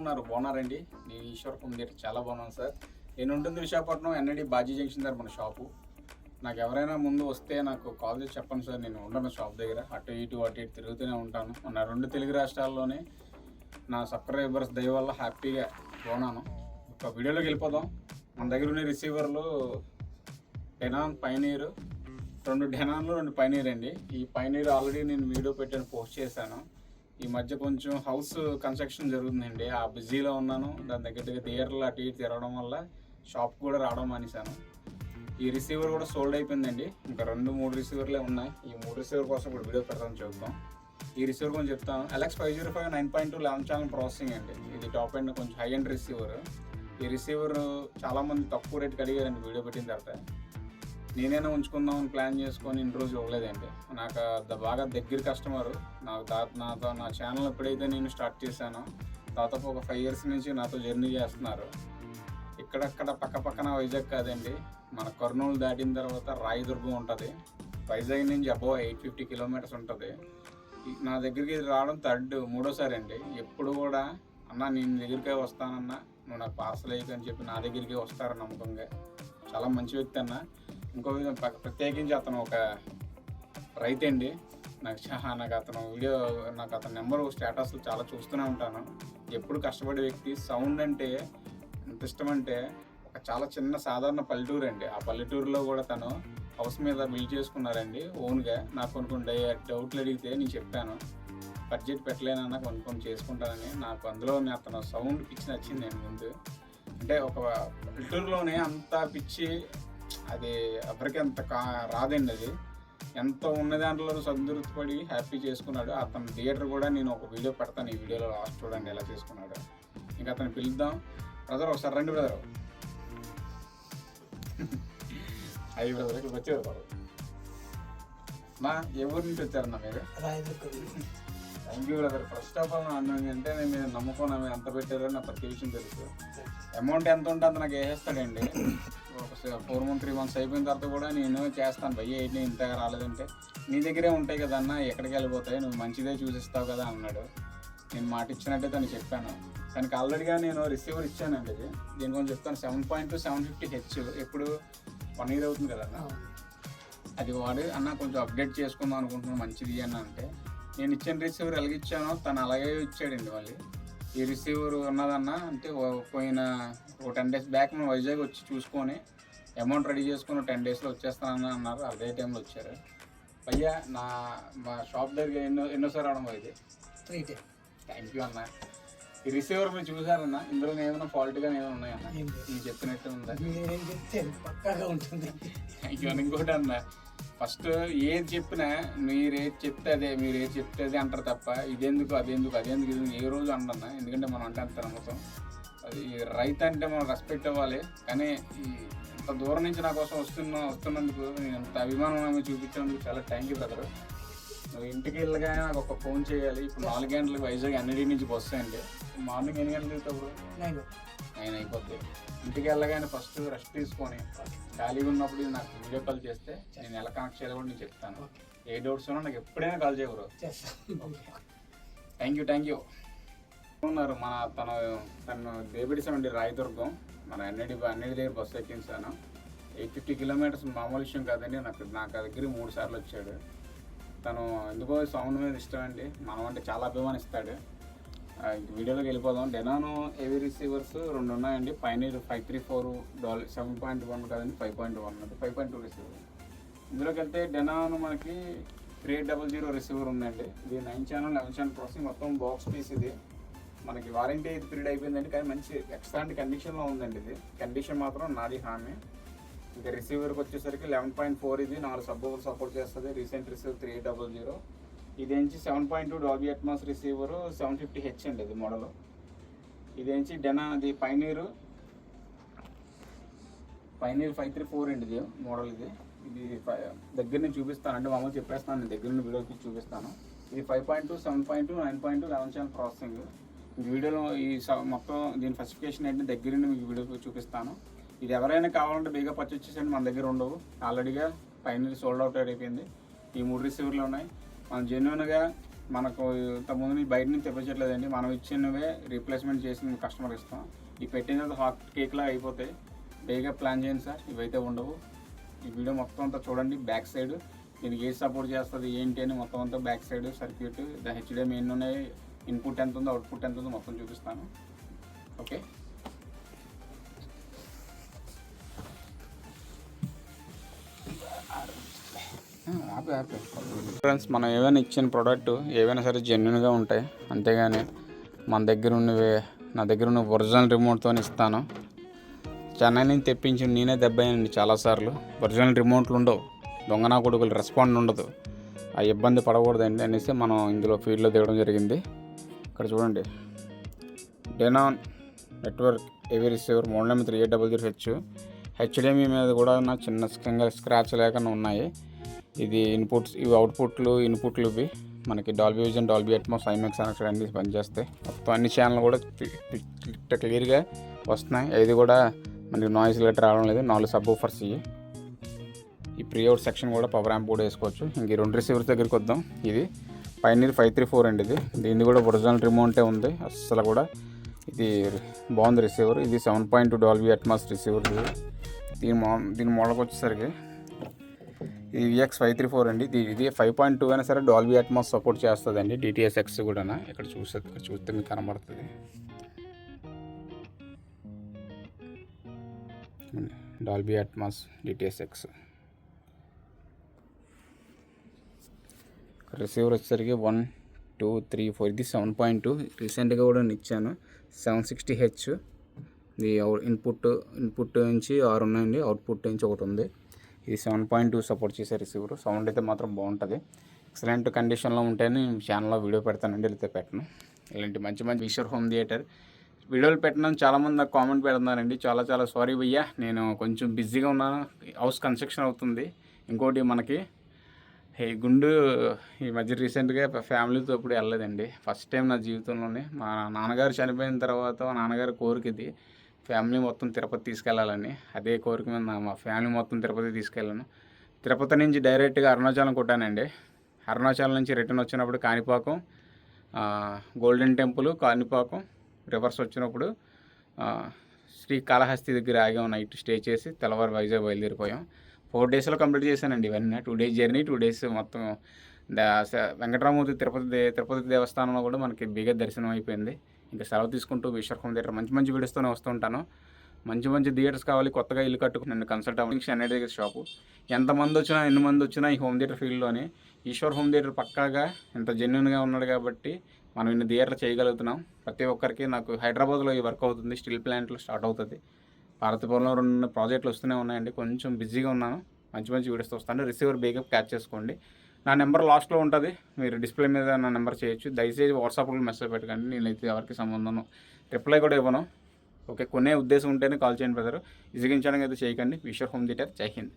ఉన్నారు బాగున్నారండి. నేను ఈశ్వర్ కుందేటి చాలా బాగున్నాను సార్. నేను ఉంటుంది విశాఖపట్నం ఎన్ఐడి బాజీ జంక్షన్ దగ్గర మన షాపు. నాకు ఎవరైనా ముందు వస్తే నాకు కాల్ చేసి చెప్పండి సార్. నేను ఉండను షాప్ దగ్గర, అటు ఇటు తిరుగుతూనే ఉంటాను. మన 2 తెలుగు రాష్ట్రాల్లోనే నా సబ్స్క్రైబర్స్ దయ వల్ల హ్యాపీగా బాగున్నాను. ఒక వీడియోలోకి వెళ్ళిపోదాం. మన దగ్గర ఉన్న రిసీవర్లు డెనాన్ పైనీర్, 2 డెనాన్లు 2 పైనీర్ అండి. ఈ పైనీర్ ఆల్రెడీ నేను వీడియో పెట్టాను, పోస్ట్ చేశాను. ఈ మధ్య కొంచెం హౌస్ కన్స్ట్రక్షన్ జరుగుతుందండి, ఆ బిజీలో ఉన్నాను. దాని దగ్గర థియేటర్లు అటు ఇటు తిరగడం వల్ల షాప్ కూడా రావడం మానేశాను. ఈ రిసీవర్ కూడా సోల్డ్ అయిపోయిందండి. ఇంకా 2-3 రిసీవర్లే ఉన్నాయి. ఈ 3 రిసీవర్ కోసం ఇప్పుడు వీడియో పెడతాను, చూద్దాం. ఈ రిసీవర్ కొంచెం చెప్తాను. LX505 9.2 11 ఛానల్ ప్రాసెసింగ్ అండి. ఇది టాప్ అండ్ కొంచెం హై అండ్ రిసీవర్. ఈ రిసీవర్ చాలామంది తక్కువ రేటుకి అడిగారండి వీడియో పెట్టిన తర్వాత. నేనైనా ఉంచుకుందామని ప్లాన్ చేసుకొని ఇన్ని రోజులు ఇవ్వలేదండి. నాకు బాగా దగ్గర కస్టమరు. నాతో నా ఛానల్ ఎప్పుడైతే నేను స్టార్ట్ చేశానో దాదాపు ఒక 5 ఇయర్స్ నుంచి నాతో జర్నీ చేస్తున్నారు. ఇక్కడక్కడ పక్కన వైజాగ్ కాదండి, మన కర్నూలు దాటిన తర్వాత రాయదుర్గం ఉంటుంది. వైజాగ్ నుంచి అబౌవ్ 850 కిలోమీటర్స్ ఉంటుంది. నా దగ్గరికి రావడం మూడోసారి అండి. ఎప్పుడు కూడా అన్న నేను దగ్గరికే వస్తానన్నా, నువ్వు నాకు పార్సల్ అయ్యి అని చెప్పి నా దగ్గరికి వస్తారు నమ్మకంగా. చాలా మంచి వ్యక్తి అన్న. ఇంకో విధంగా ప్రత్యేకించి అతను ఒక రైతు అండి. నాకు అతని నెంబరు స్టేటస్లు చాలా చూస్తూనే ఉంటాను. ఎప్పుడు కష్టపడే వ్యక్తి. సౌండ్ అంటే ఎంత ఇష్టం అంటే, ఒక చాలా చిన్న సాధారణ పల్లెటూరు అండి. ఆ పల్లెటూరులో కూడా తను హౌస్ మీద బిల్డ్ చేసుకున్నారండి ఓన్గా. నాకు కొన్ని డౌట్లు అడిగితే నేను చెప్పాను, బడ్జెట్ పెట్టలేనన్నా కొన్ని చేసుకుంటానని. నాకు అందులో అతను సౌండ్ పిచ్చి నచ్చింది. నేను ముందు అంటే ఒక పల్లెటూరులోనే అంత పిచ్చి అది ఎవరికి అంత రాదండి. అది ఎంత ఉన్న దాంట్లో సంతృప్తిపడి హ్యాపీ చేసుకున్నాడు. అతను థియేటర్ కూడా నేను ఒక వీడియో పెడతాను. ఈ వీడియోలో లాస్ట్ చూడండి ఎలా చేసుకున్నాడు. ఇంకా అతను పిలుద్దాం. బ్రదర్ ఒకసారి రండి బ్రదర్. అయ్యి బ్రదర్ ఇక్కడికి వచ్చారు బాబు. మా ఏ ఊరి నుంచి వచ్చారన్నా మీరు? Thank you brother. First of all అంటే నేను మీరు నమ్ముకున్నా, మీరు ఎంత పెట్టారో నాకు ప్రతి విషయం తెలుసు. అమౌంట్ ఎంత ఉంటే అంత నాకు వేసేస్తాడండి. ఒక 4 months 3 months అయిపోయిన తర్వాత కూడా నేను చేస్తాను. భయ్య ఏంటి ఇంతగా రాలేదంటే, నీ దగ్గరే ఉంటాయి కదా అన్న, ఎక్కడికి వెళ్ళిపోతాయి, నువ్వు మంచిదే చూసిస్తావు కదా అన్నాడు. నేను మాట ఇచ్చినట్టే తను చెప్పాను. తనకి ఆల్రెడీగా నేను రిసీవర్ ఇచ్చానండి. ఇది దీని కొంచెం చెప్తాను. 7.2 750H. ఎప్పుడు 1 year అవుతుంది కదా అన్న. అది వాడు అన్న కొంచెం అప్డేట్ చేసుకుందాం అనుకుంటున్నాను, మంచిది అన్న అంటే, నేను ఇచ్చిన రిసీవర్ ఎలాగిచ్చానో తను అలాగే ఇచ్చాడండి. మళ్ళీ ఈ రిసీవర్ ఉన్నదన్న అంటే పోయిన 10 days బ్యాక్ మనం వైజాగ్ వచ్చి చూసుకొని అమౌంట్ రెడీ చేసుకుని 10 daysలో వచ్చేస్తానని అన్నారు. అదే టైంలో వచ్చారు. భయ్యా మా షాప్ దగ్గర ఎన్నోసారి రావడం ఇది 3 times. థ్యాంక్ యూ అన్న. ఈ రిసీవర్ మీరు చూసారన్న, ఇందులో ఏమైనా ఫాల్ట్గా ఏమైనా ఉన్నాయన్న? నేను చెప్పినట్టు ఉందా? పక్కాగా ఉంటుంది. థ్యాంక్ యూ అన్న. ఇంకోటి అన్న, ఫస్ట్ ఏది చెప్పినా మీరు ఏది చెప్తే అదే అంటారు తప్ప ఇదెందుకు అదెందుకు ఇది ఏ రోజు అండన్న. ఎందుకంటే మనం అంటే అంత నమ్మకం. అది రైతు అంటే మనం రెస్పెక్ట్ ఇవ్వాలి. కానీ ఇంత దూరం నుంచి నా కోసం వస్తున్నందుకు నేను ఎంత అభిమానం చూపించినందుకు చాలా థ్యాంక్ యూ బ్రదర్. నువ్వు ఇంటికి వెళ్ళగానే నాకు ఒక ఫోన్ చేయాలి. ఇప్పుడు 4 గంటలకు వైజాగ్ ఎన్ఐడి నుంచి బస్సు అండి. మార్నింగ్ ఎన్ని గంటలకు వెళ్తావు? 9 అయిపోద్ది. ఇంటికి వెళ్ళగానే ఫస్ట్ రెస్ట్ తీసుకొని ఖాళీగా ఉన్నప్పుడు నాకు వీడియో కాల్ చేస్తే నేను ఎలా కనెక్ట్ చేయాలో కూడా నేను చెప్తాను. ఏ డౌట్స్ ఉన్నా నాకు ఎప్పుడైనా కాల్ చేయకూడదు. Thank you. ఉన్నారు తను దేబిడిసామండి, రాయదుర్గం. మన ఎన్ఐడి దగ్గర బస్సు ఎక్కించాను. 850 kilometers మామూలు విషయం కాదండి. నాకు దగ్గర 3 సార్లు వచ్చాడు. తను ఎందుకో సౌండ్ మీద ఇష్టం అండి. మనం అంటే చాలా అభిమానిస్తాడు. వీడియోలోకి వెళ్ళిపోదాం. డెనానో హెవీ రిసీవర్స్ 2 ఉన్నాయండి. పైనీర్ 534 7.1 కాదండి, 5.1 5.2 రిసీవర్. ఇందులోకి వెళ్తే డెనానో మనకి 3800 రిసీవర్ ఉందండి. ఇది 9 channel 11 channel ప్రాసెసింగ్, మొత్తం బాక్స్ పీస్. ఇది మనకి వారంటీ పీరియడ్ అయిపోయిందండి, కానీ మంచి ఎక్సలెంట్ కండిషన్లో ఉందండి. ఇది కండిషన్ మాత్రం నాది హామీ. ఇంకా రిసీవర్కి వచ్చేసరికి 11.4. ఇది 4 సబ్బులు సపోర్ట్ చేస్తుంది. Recent receiver 3800. ఇదేంచి 7.2 Dolby Atmos receiver 750H అండి ఇది మోడల్. ఇదేంచి అది పైనీర్ 534 అండి ఇది మోడల్. ఇది దగ్గర నుంచి చూపిస్తానండి, మామూలు చెప్పేస్తాను. నేను దగ్గర నుండి వీడియోకి చూపిస్తాను. ఇది 5.2 7.2 9.2 11 channel ప్రాసెసింగ్. వీడియోలో మొత్తం దీని స్పెసిఫికేషన్ ఏంటి దగ్గర నుండి మీకు వీడియో చూపిస్తాను. ఇది ఎవరైనా కావాలంటే బేగా పర్చేస్ చేసేయండి, మన దగ్గర ఉండవు. ఆల్రెడీగా పైనీర్ సోల్డ్ అవుట్ అయిపోయింది. ఈ 3 రిసీవర్లు ఉన్నాయి. మనం జెన్యున్గా మనకు ఇంతకుముందు బయట నుంచి తెప్పించట్లేదండి, మనం ఇచ్చినవే రీప్లేస్మెంట్ చేసి కస్టమర్ ఇస్తాం. ఈ పెట్టిన హాట్ కేక్లా అయిపోతాయి. బేగా ప్లాన్ చేయండి సార్, ఇవైతే ఉండవు. ఈ వీడియో మొత్తం అంతా చూడండి. బ్యాక్ సైడ్ దీనికి ఏది సపోర్ట్ చేస్తుంది ఏంటి అని మొత్తం అంతా బ్యాక్ సైడ్ సర్క్యూట్, హెచ్డిఎం ఎన్ని ఉన్నాయి, ఇన్పుట్ ఎంత ఉందో అవుట్పుట్ ఎంత ఉందో మొత్తం చూపిస్తాను. ఓకే, ఫ్రెండ్స్, మనం ఏవైనా ఇచ్చిన ప్రోడక్ట్ ఏవైనా సరే జెన్యున్గా ఉంటాయి, అంతేగాని మన దగ్గర ఉన్నవి, నా దగ్గర ఉన్న ఒరిజినల్ రిమోట్తో ఇస్తాను. చెన్నై నుంచి తెప్పించి నేనే దెబ్బయ్యానండి చాలాసార్లు. ఒరిజినల్ రిమోట్లు ఉండవు, దొంగనా కొడుకులు రెస్పాండ్ ఉండదు. ఆ ఇబ్బంది పడకూడదండి అనేసి మనం ఇందులో ఫీల్డ్లో దిగడం జరిగింది. ఇక్కడ చూడండి, డెనాన్ నెట్వర్క్ ఏవీ receiver model number 3800H. HDME మీద కూడా నా చిన్న స్క్రాచ్ లేకుండా ఉన్నాయి. ఇది ఇన్పుట్స్, ఇవి అవుట్పుట్లు, ఇన్పుట్లు ఇవి మనకి Dolby vision, Dolby Atmos, IMAX annexe అన్నీ పనిచేస్తాయి. మొత్తం అన్ని ఛానల్ కూడా క్లియర్గా వస్తున్నాయి. ఇది కూడా మనకి నాయిస్ లెటర్ రావడం లేదు. 4 సబ్ ఊఫర్స్ ఇవి. ఈ ప్రీ అవుట్ సెక్షన్ కూడా పవర్ యాంప్ కూడా వేసుకోవచ్చు. ఇంక 2 రిసీవర్స్ దగ్గరికి వద్దాం. ఇది పైనీర్ 534 అండి. దీన్ని కూడా ఒరిజినల్ రిమోటే ఉంది అస్సలు కూడా. ఇది బాగుంది రిసీవర్. ఇది 7.2 డాల్బీ అట్మాస్ రిసీవర్. దీని మోడల్కి వచ్చేసరికి ఇది VX534 అండి. ఇది 5.2 అయినా సరే డాల్బీ అట్మాస్ సపోర్ట్ చేస్తుందండి. DTSX కూడా ఇక్కడ చూస్తే మీకు కనబడుతుంది. Dolby Atmos DTSX. రిసీవర్ వచ్చేసరికి 1 2 3 4. ఇది 7.2. రీసెంట్గా కూడా ఇచ్చాను 760H. ఇది ఇన్పుట్ నుంచి 6 ఉన్నాయండి, అవుట్పుట్ నుంచి 1 ఉంది. ఇది 7.2 సపోర్ట్ చేసే రిసీవర్. సౌండ్ అయితే మాత్రం బాగుంటుంది. ఎక్సలెంట్ కండిషన్లో ఉంటేనే ఛానల్లో వీడియో పెడతానండి, లేకపోతే పెట్టను. ఇలాంటి మంచి ఈశ్వర్ హోమ్ థియేటర్ వీడియోలు పెట్టడం చాలామంది నాకు కామెంట్ పెడుతున్నారండి. చాలా సారీ భయ్యా, నేను కొంచెం బిజీగా ఉన్నాను. హౌస్ కన్స్ట్రక్షన్ అవుతుంది. ఇంకోటి మనకి గుండు ఈ మధ్య రీసెంట్గా ఫ్యామిలీతో ఇప్పుడు వెళ్ళలేదండి. ఫస్ట్ టైం నా జీవితంలోనే. మా నాన్నగారు చనిపోయిన తర్వాత మా నాన్నగారి కోరిక ఇది, ఫ్యామిలీ మొత్తం తిరుపతి తీసుకెళ్ళాలని. అదే కోరిక మీద మా ఫ్యామిలీ మొత్తం తిరుపతి తీసుకెళ్ళాను. తిరుపతి నుంచి డైరెక్ట్గా అరుణాచలం కొట్టానండి. అరుణాచలం నుంచి రిటర్న్ వచ్చినప్పుడు Kanipakam, golden temple, Kanipakam reverse వచ్చినప్పుడు శ్రీకాళహస్తి దగ్గర ఆగాం. నైట్ స్టే చేసి తెల్లవారు వైజాగ్ బయలుదేరిపోయాం. 4 డేస్లో కంప్లీట్ చేశానండి ఇవన్నీ. 2 డేస్ జర్నీ, 2 డేస్ మొత్తం. వెంకటరామూర్తి తిరుపతి దేవస్థానంలో కూడా మనకి బిగ దర్శనం అయిపోయింది. ఇంకా సెలవు తీసుకుంటూ ఈశ్వర్ హోమ్ థియేటర్ మంచి వీడియోస్తోనే వస్తుంటాను. మంచి థియేటర్స్ కావాలి, కొత్తగా ఇల్లు కట్టుకుని నన్ను కన్సల్ట్ అవ్వండి. చెన్నై దగ్గర షాపు. ఎంతమంది వచ్చినా ఎన్ని మంది వచ్చినా ఈ హోమ్ థియేటర్ ఫీల్డ్లోనే ఈశ్వర్ హోమ్ థియేటర్ పక్కాగా ఇంత జెన్యున్గా ఉన్నాడు కాబట్టి మనం ఇన్ని థియేటర్లు చేయగలుగుతున్నాం. ప్రతి ఒక్కరికి నాకు హైదరాబాద్లో ఈ వర్క్ అవుతుంది, స్టీల్ ప్లాంట్లో స్టార్ట్ అవుతుంది. పార్వతీపురంలో 2 ప్రాజెక్టులు వస్తూనే ఉన్నాయండి. కొంచెం బిజీగా ఉన్నాను. మంచి వీడియోస్ వస్తాను. రిసీవర్ బేకప్ క్యాచ్ చేసుకోండి. నా నెంబర్ లాస్ట్లో ఉంటుంది, మీరు డిస్ప్లే మీద నా నెంబర్ చేయొచ్చు. దయచేసి వాట్సాప్లో మెసేజ్ పెట్టకండి, నేనైతే ఎవరికి సంబంధం రిప్లై కూడా ఇవ్వను. ఓకే, కొనే ఉద్దేశం ఉంటేనే కాల్ చేయండి బ్రదర్. ఇసిగించడానికి అయితే చేయకండి. Eshwar home theatre. జై హింద్.